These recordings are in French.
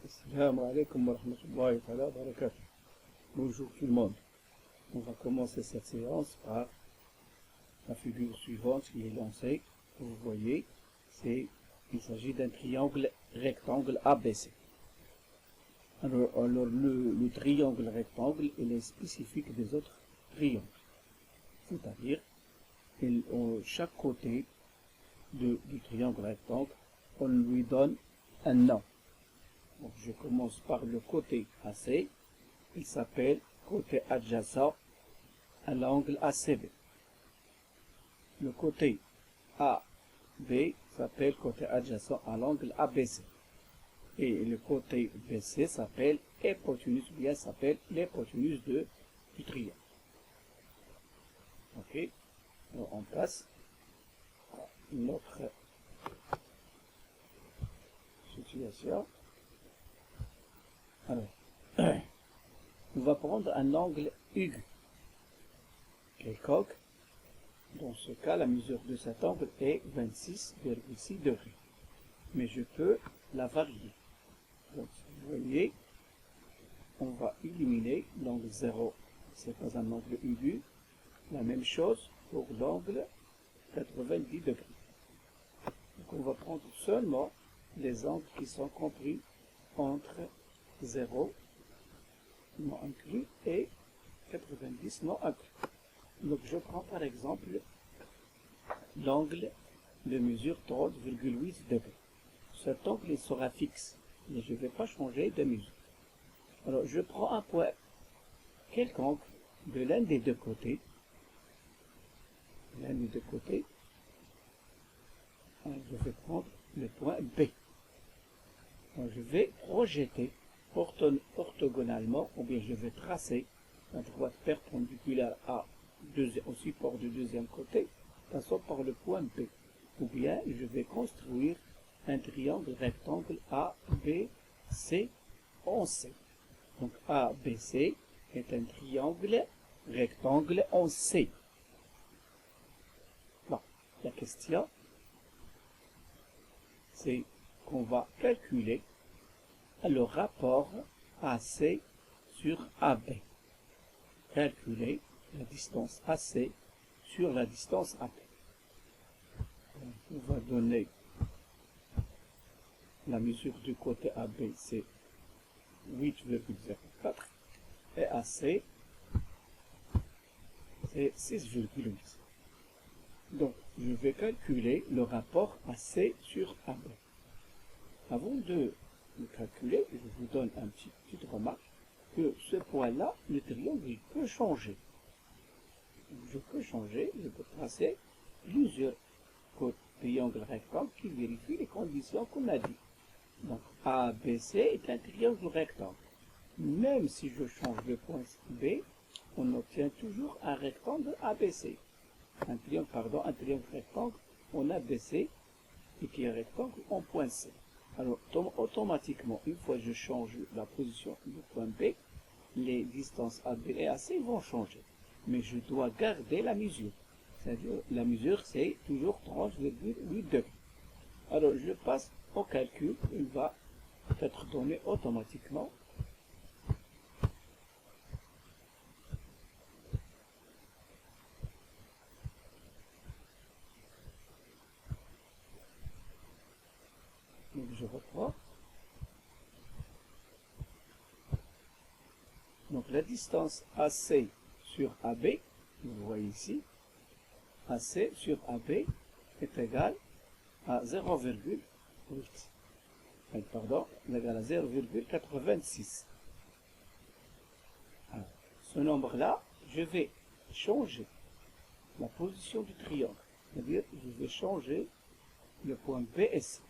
Assalamu alaikum wa rahmatullahi wa barakatuh. Bonjour tout le monde. On va commencer cette séance par la figure suivante qui est lancée. Vous voyez, il s'agit d'un triangle rectangle ABC. Alors le triangle rectangle, il est spécifique des autres triangles. C'est-à-dire, chaque côté du triangle rectangle, on lui donne un nom. Donc, je commence par le côté AC. Il s'appelle côté adjacent à l'angle ACB. Le côté AB s'appelle côté adjacent à l'angle ABC. Et le côté BC s'appelle hypoténuse, ou bien s'appelle l'hypoténuse du triangle. Ok. Alors, on passe à notre situation. Alors, on va prendre un angle aigu quelconque. Dans ce cas, la mesure de cet angle est 26,6 degrés. Mais je peux la varier. Donc, vous voyez, on va éliminer l'angle 0. Ce n'est pas un angle aigu. La même chose pour l'angle 90 degrés. Donc, on va prendre seulement les angles qui sont compris entre 0 non inclus et 90 non inclus. Donc je prends par exemple l'angle de mesure 30,8 degrés. Cet angle sera fixe, mais je ne vais pas changer de mesure. Alors je prends un point quelconque de l'un des deux côtés. Je vais prendre le point B. Donc, je vais projeter orthogonalement, ou bien je vais tracer la droite perpendiculaire au support du deuxième côté, passant par le point B. Ou bien je vais construire un triangle rectangle ABC en C. Donc ABC est un triangle rectangle en C. Bon, la question, c'est qu'on va calculer le rapport AC sur AB. Calculer la distance AC sur la distance AB. Donc, on va donner la mesure du côté AB, c'est 8,04 et AC, c'est 6,8. Donc, je vais calculer le rapport AC sur AB. Avant de le calculer, je vous donne une petite remarque que ce point-là, le triangle, il peut changer. Je peux tracer plusieurs triangles rectangles qui vérifient les conditions qu'on a dit. Donc, ABC est un triangle rectangle. Même si je change le point B, on obtient toujours un rectangle ABC. Un triangle rectangle en ABC et qui est rectangle en point C. Alors, automatiquement, une fois que je change la position du point B, les distances AB et AC vont changer. Mais je dois garder la mesure. C'est-à-dire, la mesure, c'est toujours 30,8 degrés. Alors, je passe au calcul. Il va être donné automatiquement. Donc, je reprends. Donc, la distance AC sur AB, vous voyez ici, AC sur AB est égal à 0,8. Pardon, égal à 0,86. Ce nombre-là, je vais changer la position du triangle. C'est-à-dire, je vais changer le point B et C.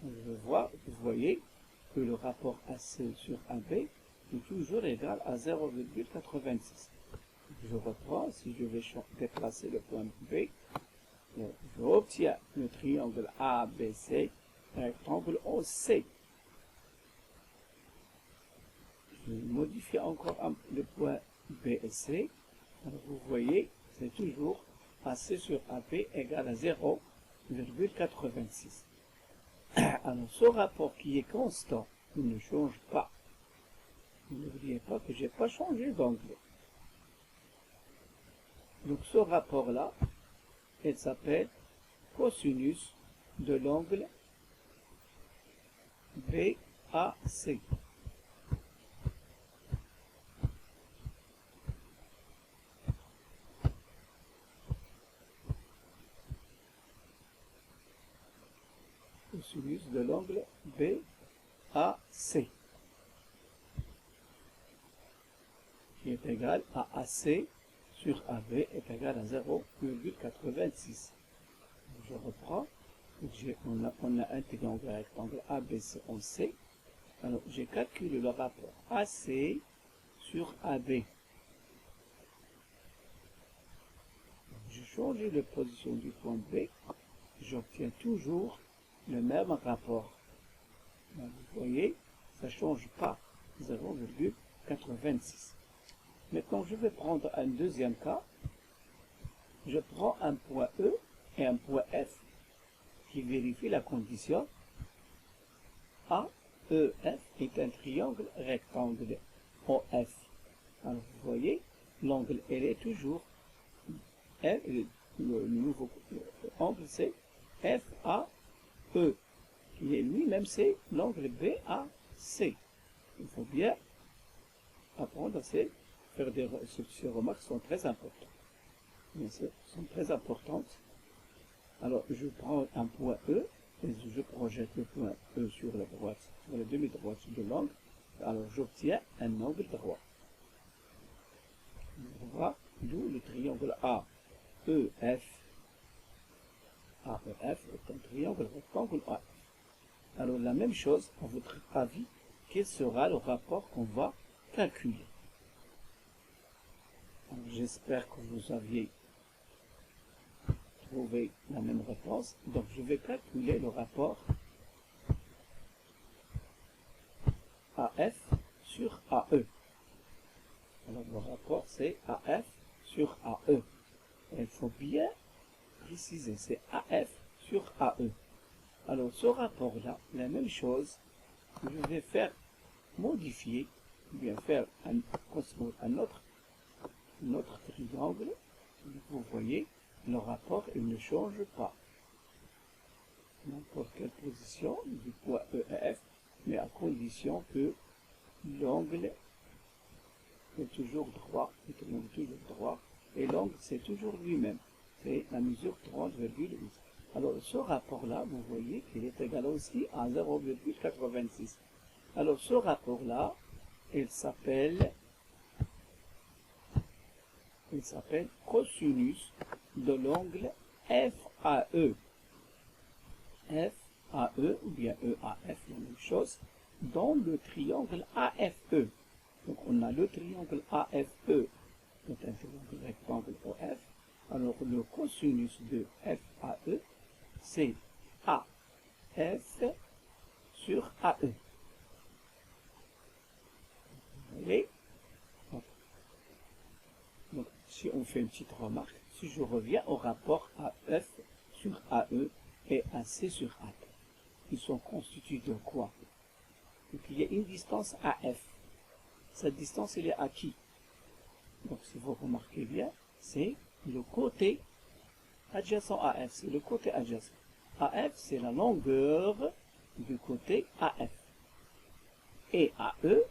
Vous voyez que le rapport AC sur AB est toujours égal à 0,86. Je reprends, si je vais déplacer le point B, j'obtiens le triangle ABC, rectangle en C. Je modifie encore le point B et C. Alors vous voyez, c'est toujours AC sur AB égale à 0,86. Alors ce rapport qui est constant il ne change pas. N'oubliez pas que j'ai pas changé d'angle. Donc ce rapport-là, il s'appelle cosinus de l'angle BAC. Cosinus de l'angle BAC, qui est égal à AC sur AB est égal à 0,86. Je reprends. On a un triangle rectangle ABC, on sait. Alors, j'ai calculé le rapport AC sur AB. Je change la position du point B, j'obtiens toujours le même rapport. Donc, vous voyez, ça ne change pas, 0,86. Maintenant, je vais prendre un deuxième cas. Je prends un point E et un point F qui vérifie la condition AEF est un triangle rectangle OF. Alors, vous voyez, l'angle, elle est toujours le nouveau angle, c'est FAE, qui est lui-même, c'est l'angle BAC. Il faut bien apprendre à faire ces remarques sont très importantes. Bien sûr, sont très importantes. Alors, je prends un point E, et je projette le point E sur la droite, sur la demi-droite de l'angle. Alors, j'obtiens un angle droit. D'où le triangle AEF. AEF est un triangle rectangle AF. Alors, la même chose, à votre avis, quel sera le rapport qu'on va calculer? J'espère que vous aviez trouvé la même réponse. Donc, je vais calculer le rapport AF sur AE. Alors, le rapport, c'est AF sur AE. Il faut bien préciser, c'est AF sur AE. Alors, ce rapport-là, la même chose, je vais faire modifier, bien faire un autre triangle. Vous voyez, le rapport, il ne change pas. N'importe quelle position du point EF, mais à condition que l'angle est toujours droit, et l'angle c'est toujours lui-même, c'est la mesure 30,8. Alors ce rapport-là, vous voyez qu'il est égal aussi à 0,86. Alors ce rapport-là, il s'appelle cosinus de l'angle FAE. FAE ou bien EAF, la même chose, dans le triangle AFE. Donc on a le triangle AFE, qui est un triangle rectangle OF. Alors le cosinus de FAE, c'est AF sur AE. Vous voyez? Donc si on fait une petite remarque, si je reviens au rapport AF sur AE et AC sur AE, ils sont constitués de quoi? Donc il y a une distance AF. Cette distance, elle est à qui? Donc si vous remarquez bien, c'est le côté adjacent AF, c'est le côté adjacent. AF, c'est la longueur du côté AF. Et AE,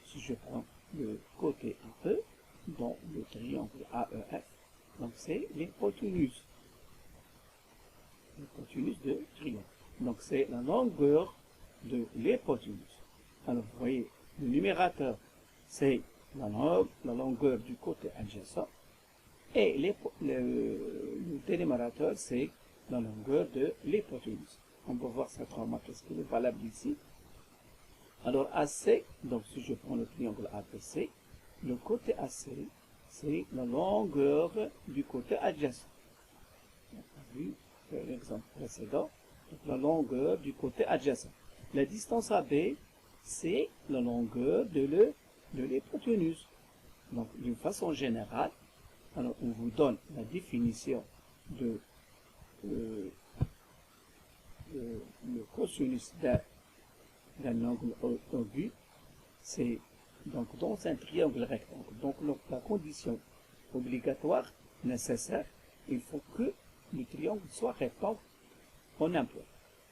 si je prends le côté AE, dans le triangle AEF, donc c'est l'hypoténuse. L'hypoténuse de triangle. Donc c'est la longueur de l'hypoténuse. Alors vous voyez, le numérateur, c'est la longueur du côté adjacent. Et le dénominateur, c'est la longueur de l'hypoténuse. On peut voir cette remarque, est-ce qu'elle est valable ici? Alors AC, donc si je prends le triangle ABC, le côté AC, c'est la longueur du côté adjacent. On a vu l'exemple précédent, donc la longueur du côté adjacent. La distance AB, c'est la longueur de l'hypoténuse. Donc d'une façon générale, alors on vous donne la définition de le cosinus d'un angle aigu, c'est donc dans un triangle rectangle. Donc la condition obligatoire, nécessaire, il faut que le triangle soit rectangle en un point.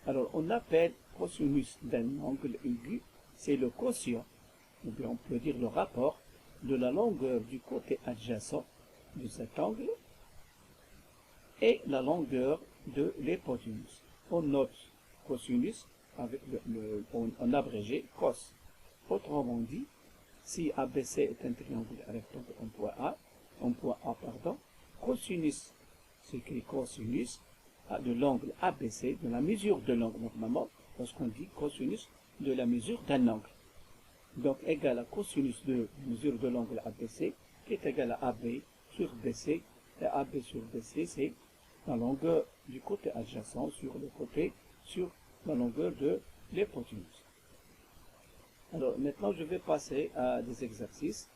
Alors on appelle cosinus d'un angle aigu, c'est le quotient, ou bien on peut dire le rapport de la longueur du côté adjacent de cet angle et la longueur de l'hypoténuse. On note cosinus avec en abrégé cos. Autrement dit, si ABC est un triangle rectangle en point A, cosinus, c'est écrit cosinus de l'angle ABC, de la mesure de l'angle normalement, lorsqu'on dit cosinus de la mesure d'un angle. Donc égal à cosinus de la mesure de l'angle ABC, qui est égal à AB sur BC, et AB sur BC, c'est la longueur du côté adjacent sur la longueur de l'hypoténuse. Alors maintenant je vais passer à des exercices.